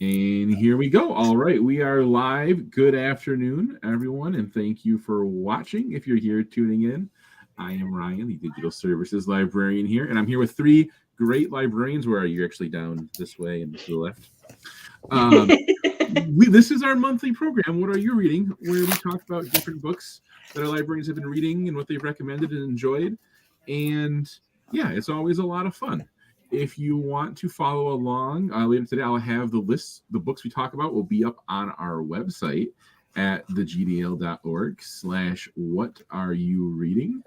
And here we go. All right, we are live. Good afternoon, everyone, and thank you for watching. If you're here tuning in, I am Ryan, the Digital Services Librarian here, and I'm here with three great librarians. Where are you? Actually down this way and to the left. This is our monthly program. What are you reading? Where we talk about different books that our librarians have been reading and what they've recommended and enjoyed. And yeah, it's always a lot of fun. If you want to follow along later today, I'll have the list. The books we talk about will be up on our website at thegdl.org/what are you reading.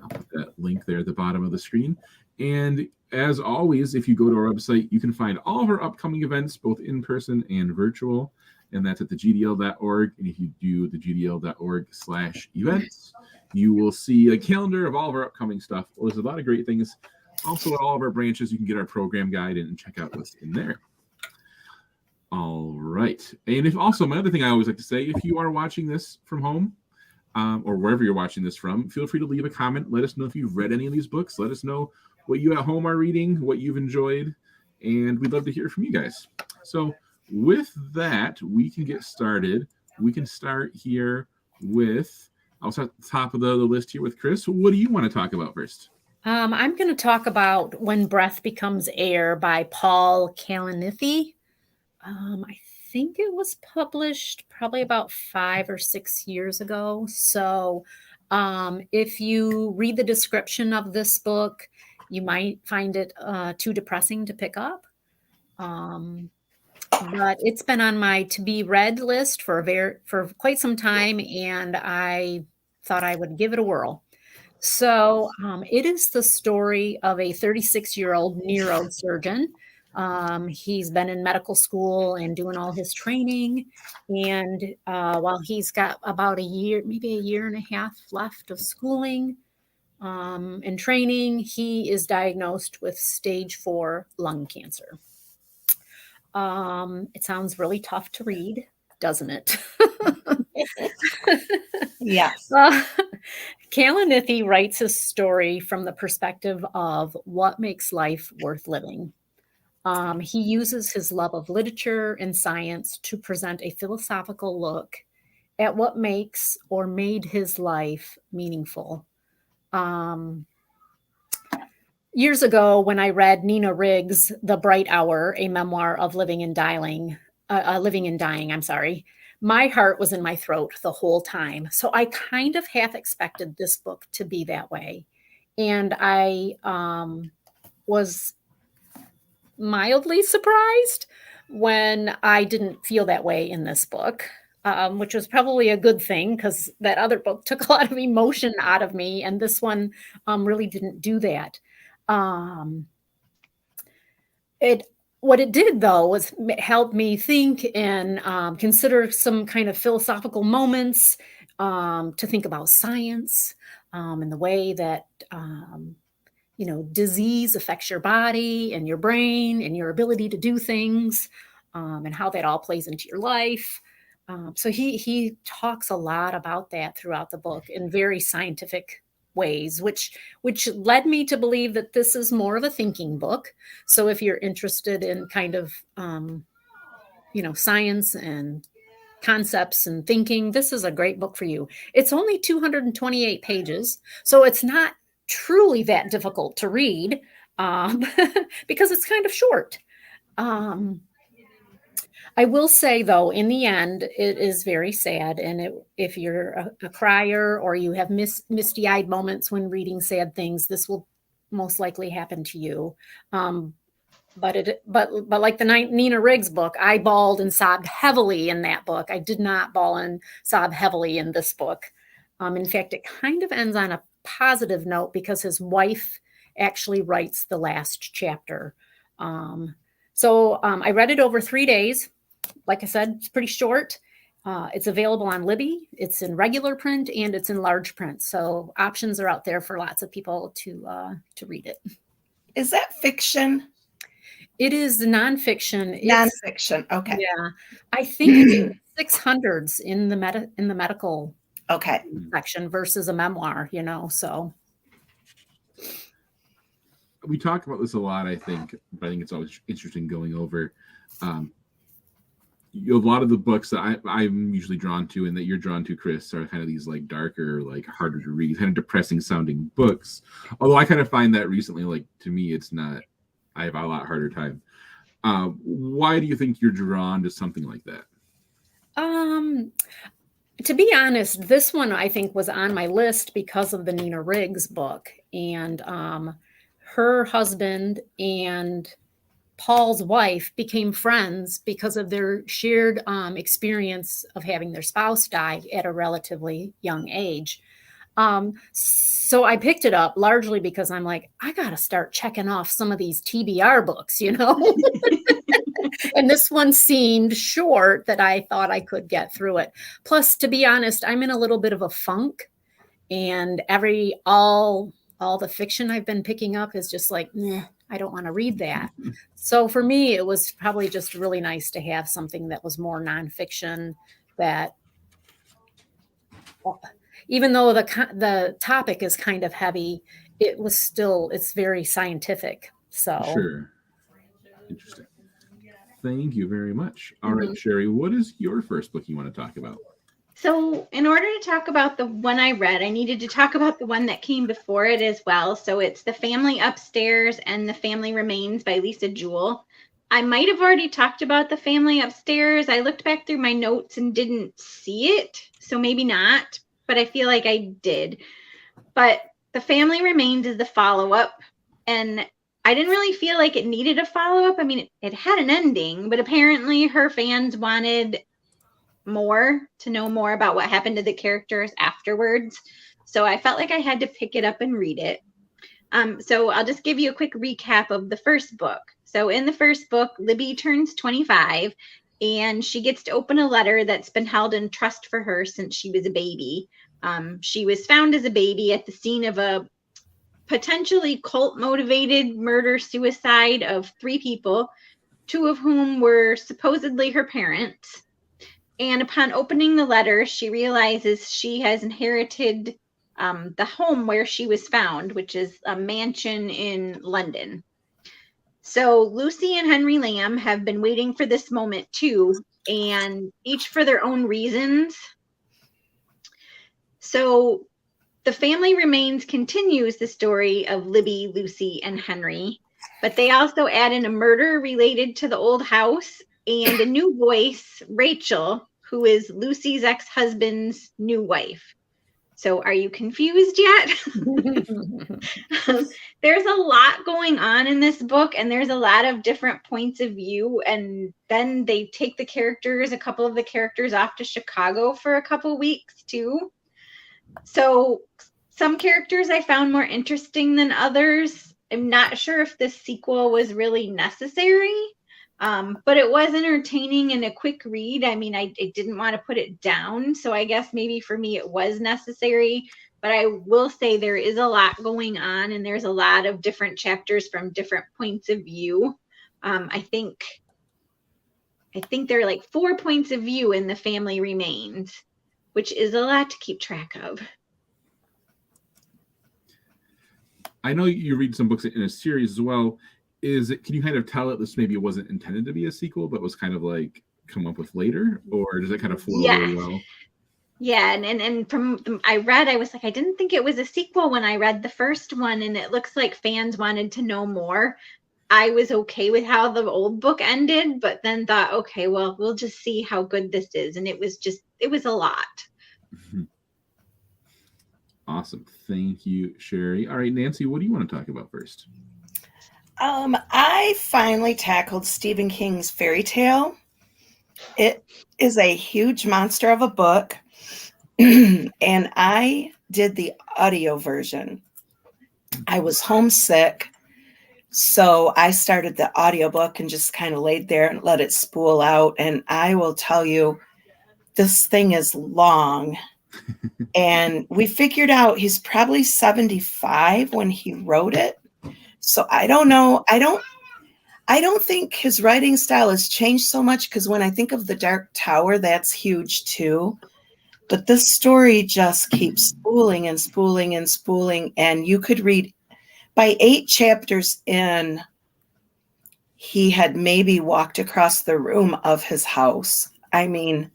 I'll put that link there at the bottom of the screen. And as always, if you go to our website, you can find all of our upcoming events, both in person and virtual. And that's at thegdl.org. And if you do thegdl.org/events, you will see a calendar of all of our upcoming stuff. Well, there's a lot of great things. Also, at all of our branches, you can get our program guide and check out what's in there. All right. And if also, my other thing I always like to say, if you are watching this from home, or wherever you're watching this from, feel free to leave a comment. Let us know if you've read any of these books. Let us know what you at home are reading, what you've enjoyed, and we'd love to hear from you guys. So with that, we can get started. We can start here with, I'll start at the top of the list here with Chris. What do you want to talk about first? I'm going to talk about When Breath Becomes Air by Paul Kalanithi. I think it was published probably about 5 or 6 years ago. So if you read the description of this book, you might find it too depressing to pick up. But it's been on my to-be read list for quite some time, and I thought I would give it a whirl. So it is the story of a 36-year-old neurosurgeon. He's been in medical school and doing all his training. And while he's got about a year, maybe a year and a half left of schooling and training, he is diagnosed with stage 4 lung cancer. It sounds really tough to read, doesn't it? Yes. Kalanithi writes his story from the perspective of what makes life worth living. He uses his love of literature and science to present a philosophical look at what makes or made his life meaningful. Years ago, when I read Nina Riggs' The Bright Hour, a memoir of living and dying, my heart was in my throat the whole time. So I kind of half expected this book to be that way. And I was mildly surprised when I didn't feel that way in this book, which was probably a good thing because that other book took a lot of emotion out of me. And this one really didn't do that. What it did, though, was help me think and consider some kind of philosophical moments, to think about science and the way that, disease affects your body and your brain and your ability to do things, and how that all plays into your life. So he talks a lot about that throughout the book in very scientific ways, which led me to believe that this is more of a thinking book. So if you're interested in kind of, science and concepts and thinking, this is a great book for you. It's only 228 pages, so it's not truly that difficult to read because it's kind of short. I will say, though, in the end, it is very sad. And if you're a crier or you have misty-eyed moments when reading sad things, this will most likely happen to you. But like the Nina Riggs book, I bawled and sobbed heavily in that book. I did not bawl and sob heavily in this book. In fact, it kind of ends on a positive note because his wife actually writes the last chapter. So I read it over 3 days. Like I said, it's pretty short. It's available on Libby. It's in regular print and it's in large print. So options are out there for lots of people to read it. Is that fiction? It is nonfiction. Nonfiction. Okay. Yeah, I think it's 600s in the medical section versus a memoir. So. We talk about this a lot, I think, but I think it's always interesting going over. a lot of the books that I'm usually drawn to and that you're drawn to, Chris, are kind of these like darker, like harder to read, kind of depressing sounding books. Although I kind of find that recently, like to me, it's not. I have a lot harder time. Why do you think you're drawn to something like that? To be honest, this one I think was on my list because of the Nina Riggs book, and her husband and Paul's wife became friends because of their shared experience of having their spouse die at a relatively young age. So I picked it up largely because I'm like, I got to start checking off some of these TBR books, you know? And this one seemed short that I thought I could get through it. Plus, to be honest, I'm in a little bit of a funk, and all the fiction I've been picking up is just like, I don't want to read that. So for me, it was probably just really nice to have something that was more nonfiction, that even though the topic is kind of heavy, it's very scientific. So Sure. Interesting. Thank you very much. All right, Sherry, what is your first book you want to talk about? So in order to talk about the one I read, I needed to talk about the one that came before it as well. So it's The Family Upstairs and The Family Remains by Lisa Jewell. I might have already talked about The Family Upstairs. I looked back through my notes and didn't see it, so maybe not, but I feel like I did. But The Family Remains is the follow-up, and I didn't really feel like it needed a follow-up. I mean, it had an ending, but apparently her fans wanted to know more about what happened to the characters afterwards. So I felt like I had to pick it up and read it. So I'll just give you a quick recap of the first book. So in the first book, Libby turns 25 and she gets to open a letter that's been held in trust for her since she was a baby. She was found as a baby at the scene of a potentially cult-motivated murder-suicide of 3 people, 2 of whom were supposedly her parents. And upon opening the letter, she realizes she has inherited the home where she was found, which is a mansion in London. So Lucy and Henry Lamb have been waiting for this moment too, and each for their own reasons. So The Family Remains continues the story of Libby, Lucy, and Henry, but they also add in a murder related to the old house and a new voice, Rachel, who is Lucy's ex-husband's new wife. So are you confused yet? There's a lot going on in this book, and there's a lot of different points of view. And then they take a couple of the characters off to Chicago for a couple weeks too. So some characters I found more interesting than others. I'm not sure if this sequel was really necessary, but it was entertaining and a quick read. I mean, I didn't want to put it down, so I guess maybe for me it was necessary. But I will say there is a lot going on, and there's a lot of different chapters from different points of view. I think there are like 4 points of view in The Family Remains, which is a lot to keep track of. I know you read some books in a series as well. Can you kind of tell that this maybe wasn't intended to be a sequel, but was kind of like come up with later, or does it kind of flow really well? Yeah, and from I read, I was like, I didn't think it was a sequel when I read the first one, and it looks like fans wanted to know more. I was okay with how the old book ended, but then thought, okay, well, we'll just see how good this is. And it was a lot. Awesome. Thank you, Sherry. All right, Nancy, what do you want to talk about first? I finally tackled Stephen King's Fairy Tale. It is a huge monster of a book, and I did the audio version. I was homesick, so I started the audiobook and just kind of laid there and let it spool out. And I will tell you, this thing is long. And we figured out he's probably 75 when he wrote it. So I don't know. I don't think his writing style has changed so much, because when I think of The Dark Tower, that's huge too. But this story just keeps spooling and spooling and spooling. And you could read by 8 chapters in, he had maybe walked across the room of his house. I mean,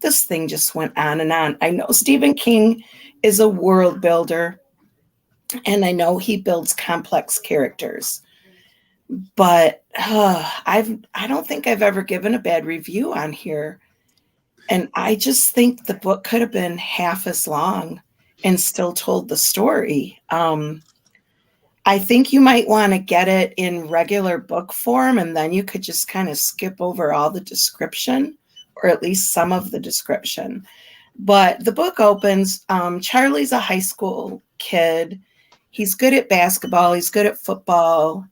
this thing just went on and on. I know Stephen King is a world builder, and I know he builds complex characters. But I don't think I've ever given a bad review on here. And I just think the book could have been half as long and still told the story. I think you might want to get it in regular book form, and then you could just kind of skip over all the description, or at least some of the description. But the book opens, Charlie's a high school kid. He's good at basketball. He's good at football.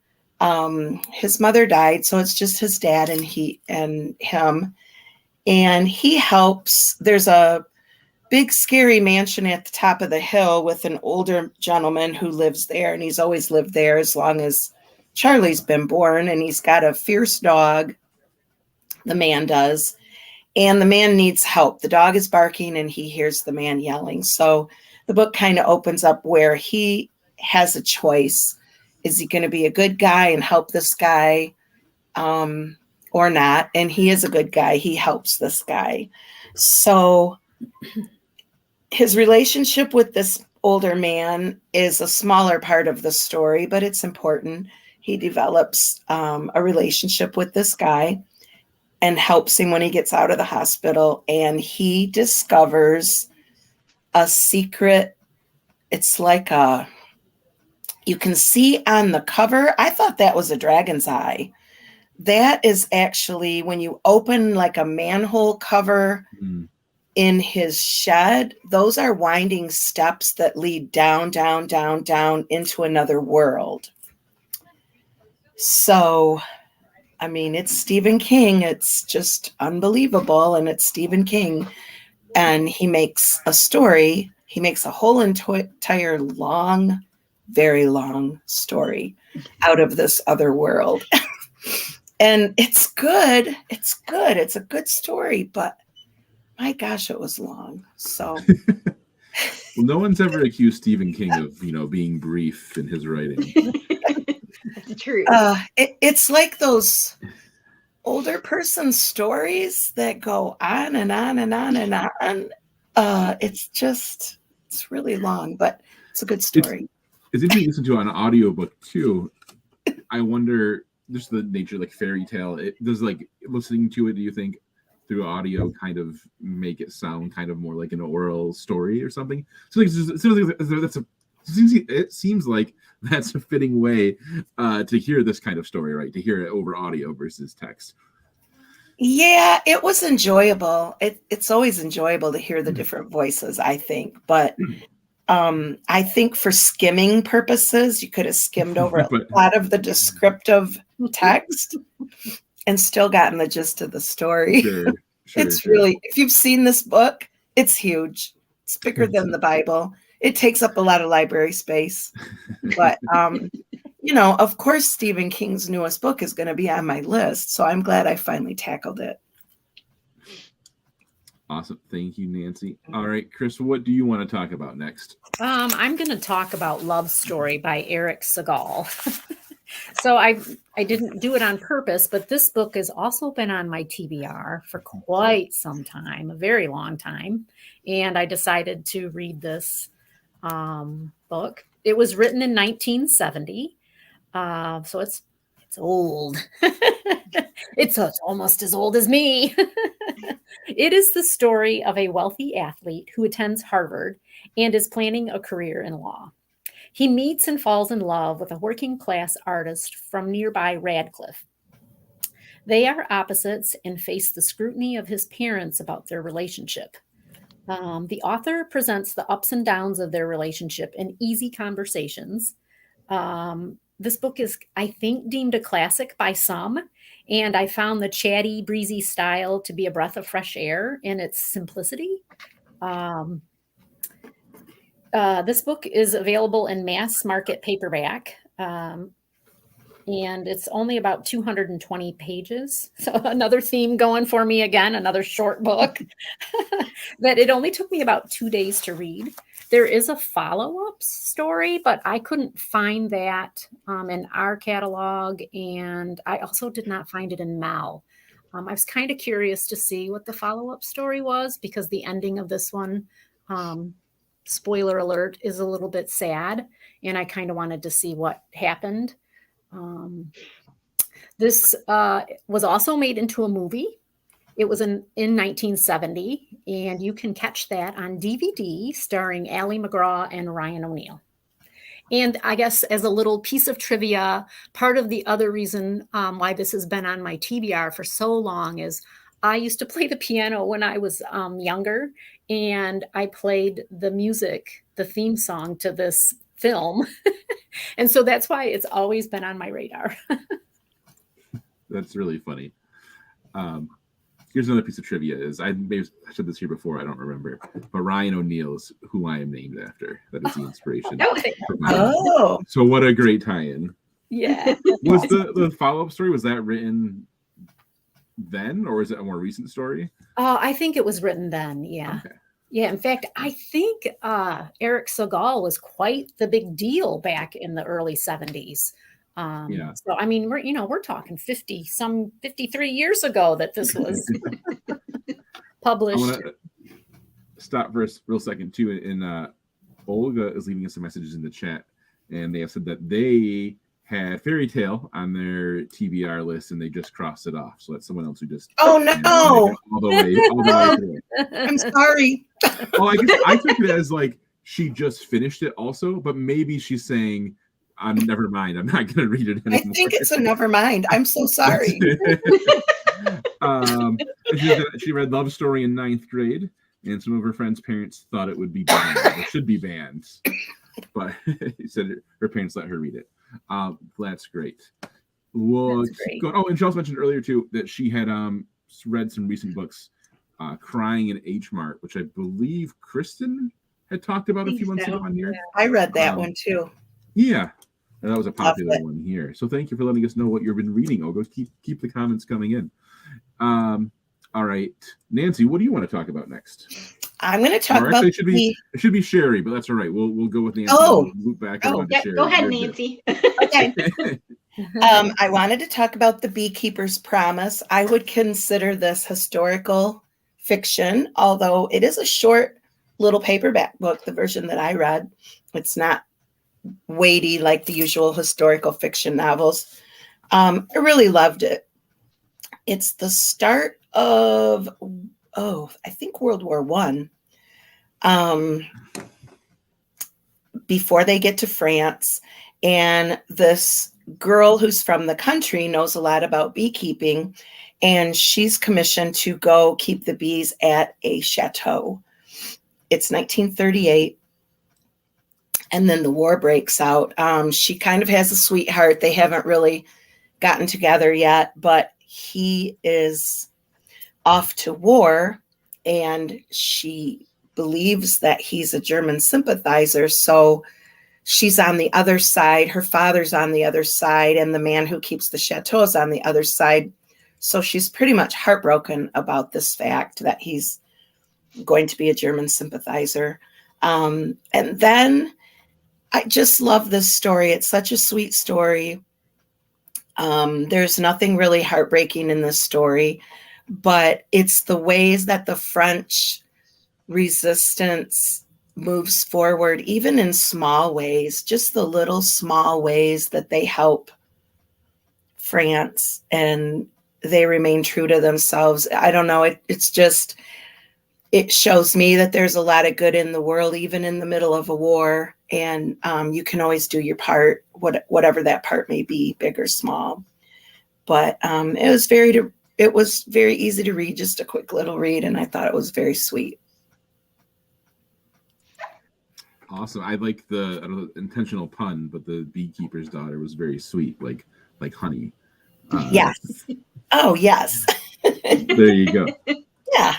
His mother died, so it's just his dad and him. And he helps. There's a big scary mansion at the top of the hill with an older gentleman who lives there, and he's always lived there as long as Charlie's been born. And he's got a fierce dog, the man does, and the man needs help. The dog is barking and he hears the man yelling. So the book kind of opens up where he has a choice. Is he going to be a good guy and help this guy or not? And he is a good guy. He helps this guy. So his relationship with this older man is a smaller part of the story, but it's important. He develops a relationship with this guy and helps him when he gets out of the hospital. And he discovers a secret. It's like you can see on the cover. I thought that was a dragon's eye. That is actually when you open like a manhole cover in his shed, those are winding steps that lead down, down, down, down into another world. So, I mean, it's Stephen King. It's just unbelievable. And it's Stephen King. And he makes a story. He makes a whole entire long, very long story out of this other world. And it's good. It's good. It's a good story, but my gosh, it was long. So Well, no one's ever accused Stephen King of, being brief in his writing. That's the truth. It's like those older person stories that go on and on and on and on. It's really long, but it's a good story. It's interesting to listen to an audiobook too. I wonder, just the nature, like fairy tale, does like listening to it, do you think through audio kind of make it sound kind of more like an oral story or something? So it seems like that's a fitting way to hear this kind of story, right? To hear it over audio versus text. Yeah, it was enjoyable. It's always enjoyable to hear the different voices, I think. But I think for skimming purposes, you could have skimmed over a lot of the descriptive text and still gotten the gist of the story. Sure, It's really, if you've seen this book, it's huge. It's bigger than the Bible. It takes up a lot of library space. But, of course, Stephen King's newest book is going to be on my list. So I'm glad I finally tackled it. Awesome. Thank you, Nancy. All right, Chris, what do you want to talk about next? I'm going to talk about Love Story by Eric Segal. So I didn't do it on purpose, but this book has also been on my TBR for quite some time, a very long time. And I decided to read this book. It was written in 1970. So it's old. It's almost as old as me. It is the story of a wealthy athlete who attends Harvard and is planning a career in law. He meets and falls in love with a working class artist from nearby Radcliffe. They are opposites and face the scrutiny of his parents about their relationship. The author presents the ups and downs of their relationship in easy conversations. This book is, I think, deemed a classic by some, and I found the chatty, breezy style to be a breath of fresh air in its simplicity. This book is available in mass market paperback, and it's only about 220 pages. So another theme going for me again, another short book that it only took me about 2 days to read. There is a follow-up story, but I couldn't find that in our catalog, and I also did not find it in Mal. I was kind of curious to see what the follow-up story was because the ending of this one, spoiler alert, is a little bit sad, and I kind of wanted to see what happened. This was also made into a movie. It was in 1970, and you can catch that on DVD starring Ali MacGraw and Ryan O'Neal. And I guess as a little piece of trivia, part of the other reason why this has been on my TBR for so long is I used to play the piano when I was younger, and I played the music, the theme song to this film. And so that's why it's always been on my radar. That's really funny. Here's another piece of trivia: is I said this here before, I don't remember, but Ryan O'Neal is who I am named after. That is the inspiration. Oh, So what a great tie-in! Yeah. Was the follow-up story, was that written then, or is it a more recent story? I think it was written then. Yeah. Okay. Yeah. In fact, I think Eric Segal was quite the big deal back in the early 70s. Yeah. So I mean, we're talking 53 years ago that this was published. I want to stop for a real second too. And Olga is leaving us some messages in the chat, and they have said that they had Fairy Tale on their TBR list, and they just crossed it off. So that's someone else who just oh no! all the way through. I'm sorry. Well, I guess I took it as like she just finished it also, but maybe she's saying, never mind, I'm not going to read it anymore. I think it's a never mind. I'm so sorry. She read Love Story in 9th grade, and some of her friends' parents thought it would be banned. It should be banned, but he said her parents let her read it. That's great. Well, That's great. oh, and she also mentioned earlier too that she had read some recent books, Crying in H Mart, which I believe Kristen had talked about a few months ago on here. I read that one too. Yeah, and that was a popular one here. So thank you for letting us know what you've been reading. I'll go keep the comments coming in. All right, Nancy, what do you want to talk about next? I'm going to talk about it should be Sherry, but that's all right. We'll go with Nancy. Oh. We'll loop back Oh, around to Yeah, Sherry. go ahead, You're good. Nancy. Okay. I wanted to talk about The Beekeeper's Promise. I would consider this historical fiction, although it is a short little paperback book, the version that I read. It's not weighty like the usual historical fiction novels. I really loved it. It's the start of, I think World War I. Before they get to France, and this girl who's from the country knows a lot about beekeeping, and she's commissioned to go keep the bees at a chateau. It's 1938, and then the war breaks out. She kind of has a sweetheart. They haven't really gotten together yet, but he is off to war, and she believes that he's a German sympathizer. So she's on the other side. Her father's on the other side, and the man who keeps the chateau is on the other side. So she's pretty much heartbroken about this fact that he's going to be a German sympathizer. And then I just love this story. It's such a sweet story. There's nothing really heartbreaking in this story, but it's the ways that the French resistance moves forward, even in small ways, just the little small ways that they help France and they remain true to themselves. I don't know. It shows me that there's a lot of good in the world, even in the middle of a war. And you can always do your part, whatever that part may be, big or small. But it was very easy to read, just a quick little read. And I thought it was very sweet. Awesome. I like the intentional pun, but the beekeeper's daughter was very sweet, like honey. Yes. Oh, yes. There you go. Yeah.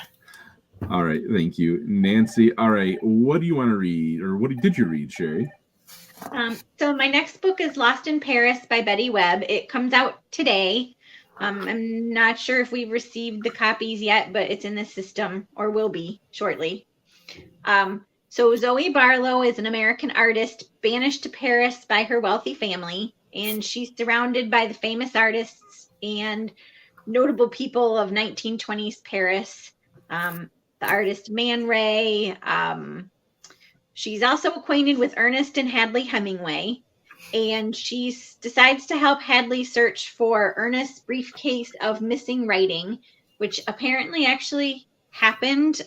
All right. Thank you, Nancy. All right. What do you want to read, or what did you read, Sherry? So my next book is Lost in Paris by Betty Webb. It comes out today. I'm not sure if we've received the copies yet, but it's in the system or will be shortly. So Zoe Barlow is an American artist banished to Paris by her wealthy family, and she's surrounded by the famous artists and notable people of 1920s Paris. The artist Man Ray. She's also acquainted with Ernest and Hadley Hemingway, and she decides to help Hadley search for Ernest's briefcase of missing writing, which apparently actually happened.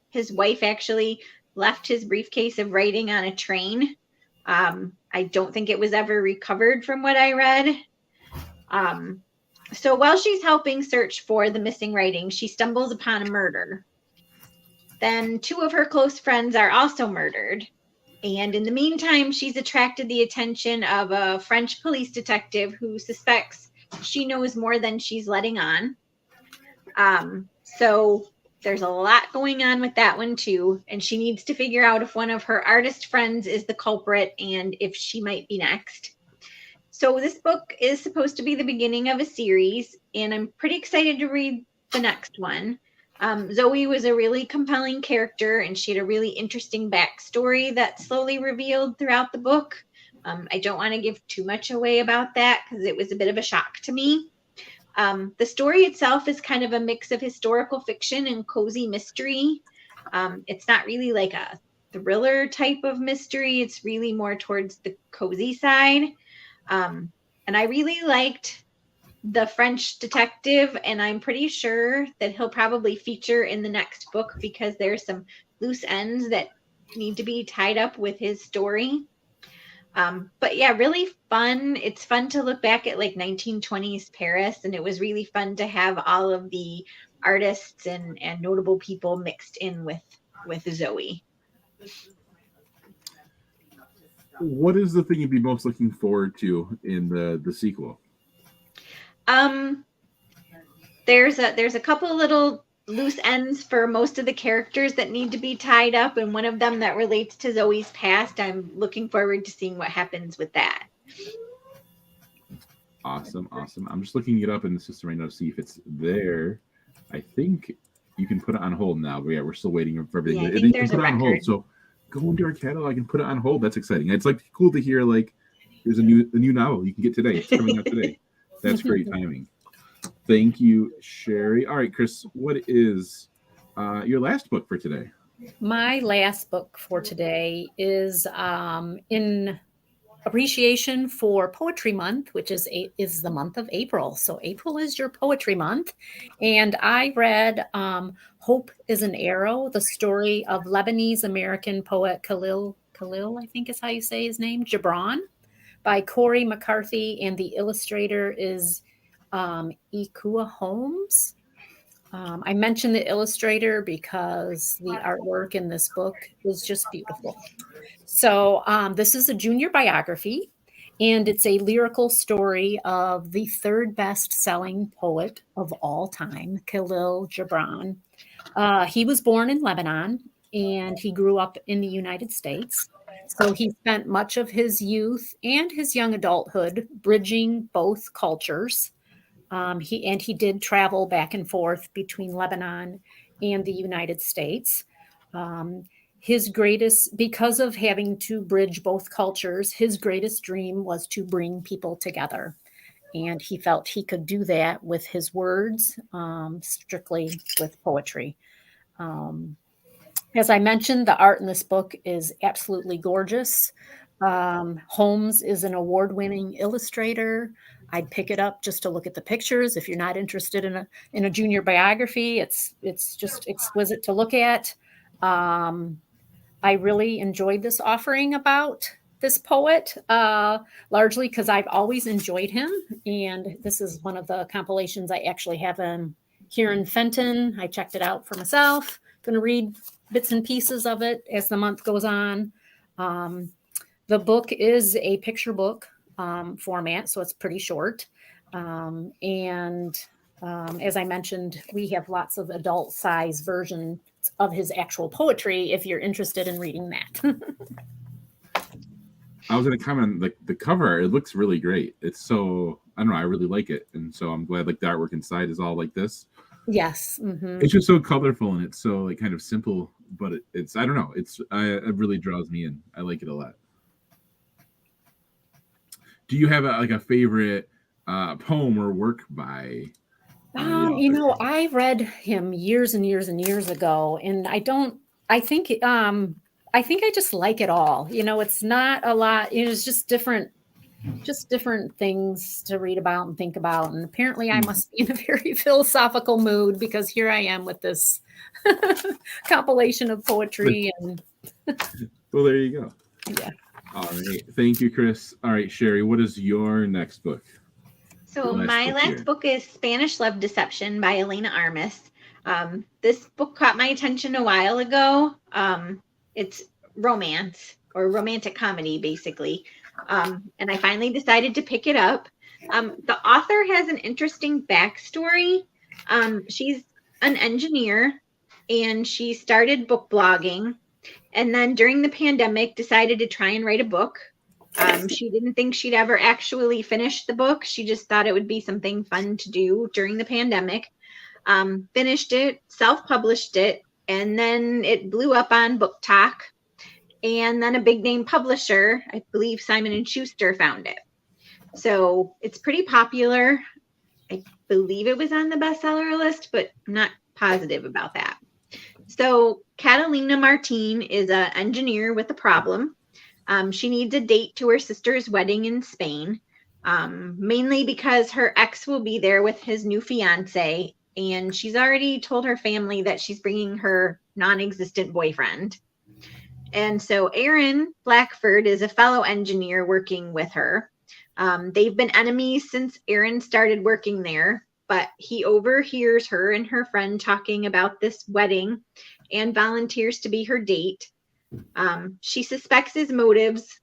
His wife actually left his briefcase of writing on a train. I don't think it was ever recovered from what I read. So while she's helping search for the missing writing, she stumbles upon a murder. Then 2 of her close friends are also murdered. And in the meantime, she's attracted the attention of a French police detective who suspects she knows more than she's letting on. So there's a lot going on with that one too. And she needs to figure out if one of her artist friends is the culprit and if she might be next. So this book is supposed to be the beginning of a series, and I'm pretty excited to read the next one. Zoe was a really compelling character, and she had a really interesting backstory that slowly revealed throughout the book. I don't want to give too much away about that because it was a bit of a shock to me. The story itself is kind of a mix of historical fiction and cozy mystery. It's not really like a thriller type of mystery. It's really more towards the cozy side. And I really liked the French detective, and I'm pretty sure that he'll probably feature in the next book because there's some loose ends that need to be tied up with his story. But yeah, really fun. It's fun to look back at like 1920s Paris, and it was really fun to have all of the artists and notable people mixed in with Zoe. What is the thing you'd be most looking forward to in the sequel? There's a couple little loose ends for most of the characters that need to be tied up, and one of them that relates to Zoe's past. I'm looking forward to seeing what happens with that. Awesome. I'm just looking it up in the system right now to see if it's there. I think you can put it on hold now, but yeah, we're still waiting for everything. Yeah, I And think then you there's can put a it on hold. record. So go into our catalog and put it on hold. That's exciting. It's like cool to hear like there's a new novel you can get today. It's coming out today. That's great timing. Thank you, Sherry. All right, Chris, what is your last book for today? My last book for today is in appreciation for Poetry Month, which is the month of April. So April is your poetry month. And I read Hope is an Arrow, the story of Lebanese-American poet Khalil, I think is how you say his name, Gibran, by Corey McCarthy. And the illustrator is Ikua Holmes. I mentioned the illustrator because the artwork in this book is just beautiful. So this is a junior biography, and it's a lyrical story of the 3rd best-selling poet of all time, Khalil Gibran. He was born in Lebanon, and he grew up in the United States. So he spent much of his youth and his young adulthood bridging both cultures. He did travel back and forth between Lebanon and the United States. Because of having to bridge both cultures, his greatest dream was to bring people together. And he felt he could do that with his words, strictly with poetry. As I mentioned, the art in this book is absolutely gorgeous. Holmes is an award-winning illustrator. I'd pick it up just to look at the pictures. If you're not interested in a junior biography, it's just exquisite to look at. I really enjoyed this offering about this poet, largely because I've always enjoyed him. And this is one of the compilations I actually have here in Fenton. I checked it out for myself. Going to read bits and pieces of it as the month goes on. The book is a picture book format, so it's pretty short. As I mentioned, we have lots of adult size versions of his actual poetry if you're interested in reading that. I was going to comment, like the cover, it looks really great. It's so, I don't know, I really like it. And so I'm glad like the artwork inside is all like this. Yes. Mm-hmm. It's just so colorful and it's so like kind of simple but it's I don't know. It really draws me in. I like it a lot. Do you have a favorite poem or work by? The author? I read him years and years and years ago, and I think I just like it all. It's not a lot, it's just different things to read about and think about. And apparently I must be in a very philosophical mood because here I am with this compilation of poetry and Well, there you go. yeah. All right. Thank you, Chris. All right, Sherry, what is your next book? So my last book is Spanish Love Deception by Elena Armas. This book caught my attention a while ago. It's romance or romantic comedy, basically. And I finally decided to pick it up. The author has an interesting backstory. She's an engineer and she started book blogging. And then during the pandemic, decided to try and write a book. She didn't think she'd ever actually finish the book. She just thought it would be something fun to do during the pandemic. Finished it, self-published it, and then it blew up on Book Talk. And then a big name publisher, I believe Simon & Schuster, found it. So it's pretty popular. I believe it was on the bestseller list, but I'm not positive about that. So Catalina Martin is an engineer with a problem. She needs a date to her sister's wedding in Spain, mainly because her ex will be there with his new fiance, and she's already told her family that she's bringing her non-existent boyfriend. And so Aaron Blackford is a fellow engineer working with her. They've been enemies since Aaron started working there, but he overhears her and her friend talking about this wedding and volunteers to be her date. She suspects his motives,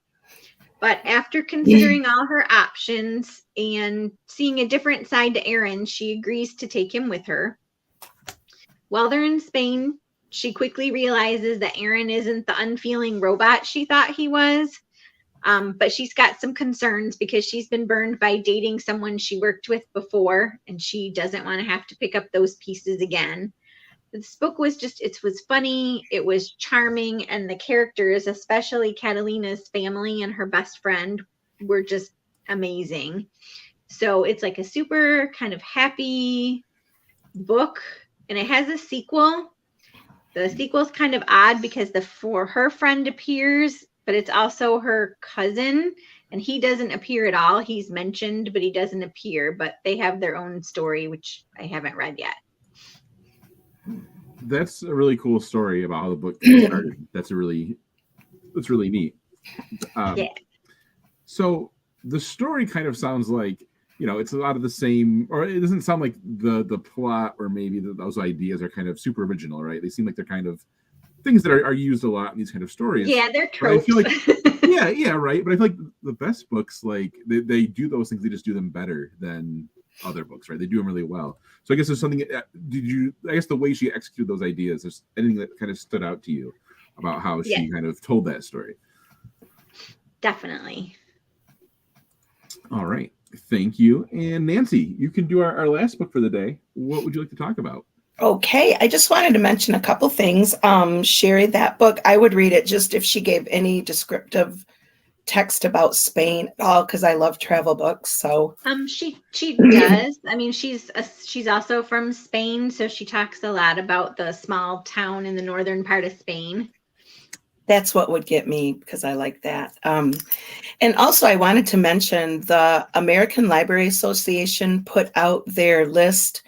but after considering all her options and seeing a different side to Aaron, she agrees to take him with her. While they're in Spain, she quickly realizes that Aaron isn't the unfeeling robot she thought he was. But she's got some concerns because she's been burned by dating someone she worked with before, and she doesn't want to have to pick up those pieces again. This book was it was funny, it was charming, and the characters, especially Catalina's family and her best friend, were just amazing. So it's like a super kind of happy book, and it has a sequel. The sequel's kind of odd because her friend appears, but it's also her cousin, and he doesn't appear at all. He's mentioned, but he doesn't appear, but they have their own story, which I haven't read yet. That's a really cool story about how the book started. That's really neat. Yeah. So the story kind of sounds like, it's a lot of the same, or it doesn't sound like the plot or maybe those ideas are kind of super original, right? They seem like they're kind of things that are used a lot in these kind of stories. Yeah, they're tropes. But I feel like, yeah, right. But I feel like the best books, like they do those things, they just do them better than other books, right? They do them really well. So I guess there's something. I guess the way she executed those ideas, there's anything that kind of stood out to you about how she kind of told that story? Definitely. All right. Thank you. And Nancy, you can do our last book for the day. What would you like to talk about? Okay, I just wanted to mention a couple things. Sherry, that book, I would read it just if she gave any descriptive text about Spain at all, because I love travel books. So she does. I mean, she's also from Spain, so she talks a lot about the small town in the northern part of Spain. That's what would get me, because I like that. And also I wanted to mention the American Library Association put out their list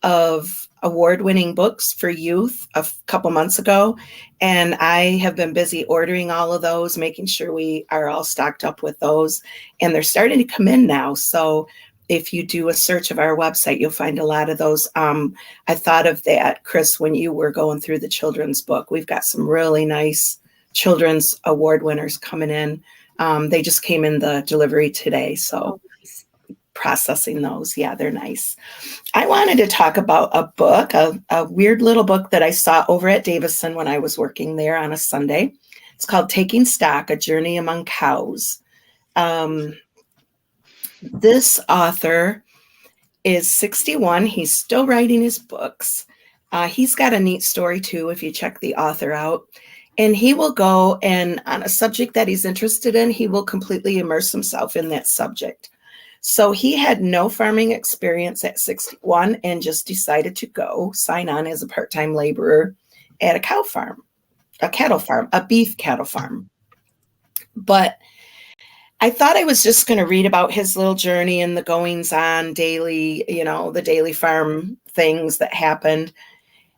of award-winning books for youth a couple months ago. And I have been busy ordering all of those, making sure we are all stocked up with those. And they're starting to come in now. So if you do a search of our website, you'll find a lot of those. I thought of that, Chris, when you were going through the children's book. We've got some really nice children's award winners coming in. They just came in the delivery today. So processing those. Yeah, they're nice. I wanted to talk about a book, a weird little book that I saw over at Davison when I was working there on a Sunday. It's called Taking Stock, A Journey Among Cows. This author is 61. He's still writing his books. He's got a neat story too, if you check the author out. And he will go and on a subject that he's interested in, he will completely immerse himself in that subject. So he had no farming experience at 61 and just decided to go sign on as a part-time laborer at a cattle farm, a beef cattle farm. But I thought I was just going to read about his little journey and the goings on daily, the daily farm things that happened.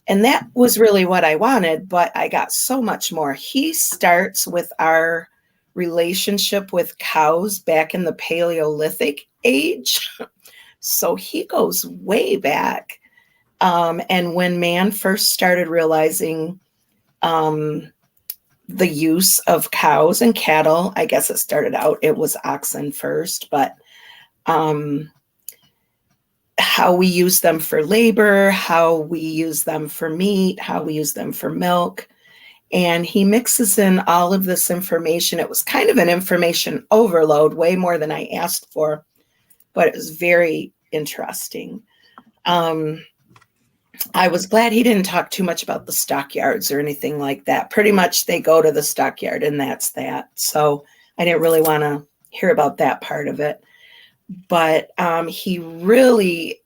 And that was really what I wanted, but I got so much more. He starts with our relationship with cows back in the Paleolithic age. So he goes way back. And when man first started realizing the use of cows and cattle, I guess it started out, it was oxen first, but how we use them for labor, how we use them for meat, how we use them for milk. And he mixes in all of this information. It was kind of an information overload, way more than I asked for, but it was very interesting. I was glad he didn't talk too much about the stockyards or anything like that. Pretty much they go to the stockyard and that's that. So I didn't really want to hear about that part of it. But he really,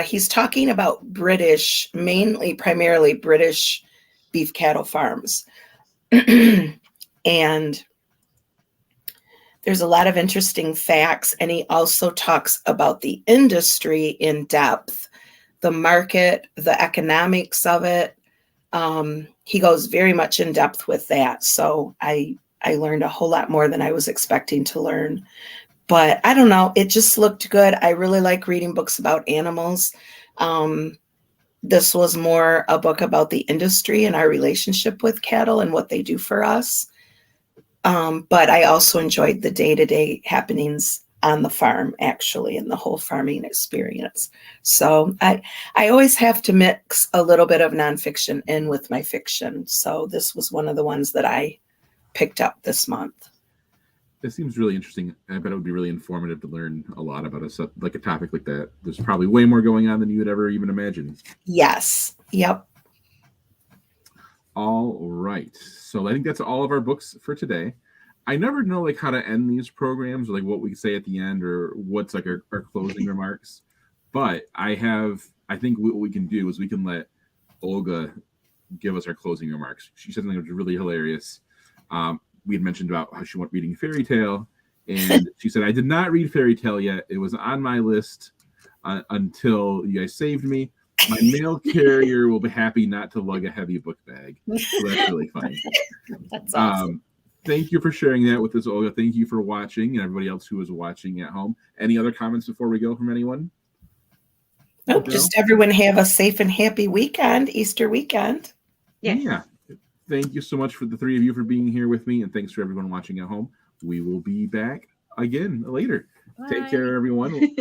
he's talking about primarily British beef cattle farms. And there's a lot of interesting facts. And he also talks about the industry in depth, the market, the economics of it. He goes very much in depth with that. So I learned a whole lot more than I was expecting to learn. But I don't know, it just looked good. I really like reading books about animals. This was more a book about the industry and our relationship with cattle and what they do for us. But I also enjoyed the day-to-day happenings on the farm, actually, and the whole farming experience. So I always have to mix a little bit of nonfiction in with my fiction. So this was one of the ones that I picked up this month. It seems really interesting. I bet it would be really informative to learn a lot about a topic like that. There's probably way more going on than you would ever even imagine. Yes. Yep. All right. So I think that's all of our books for today. I never know how to end these programs, or what we say at the end, or what's our closing remarks. But I think what we can do is we can let Olga give us our closing remarks. She said something that was really hilarious. We had mentioned about how she went reading Fairy Tale, and she said, I did not read Fairy Tale yet. It was on my list until you guys saved me. My mail carrier will be happy not to lug a heavy book bag. So that's really funny. That's awesome. Thank you for sharing that with us, Olga. Thank you for watching, and everybody else who is watching at home. Any other comments before we go from anyone? Nope, just everyone have a safe and happy weekend, Easter weekend. Yes. Yeah. Thank you so much for the three of you for being here with me, and thanks for everyone watching at home. We will be back again later. Bye. Take care, everyone.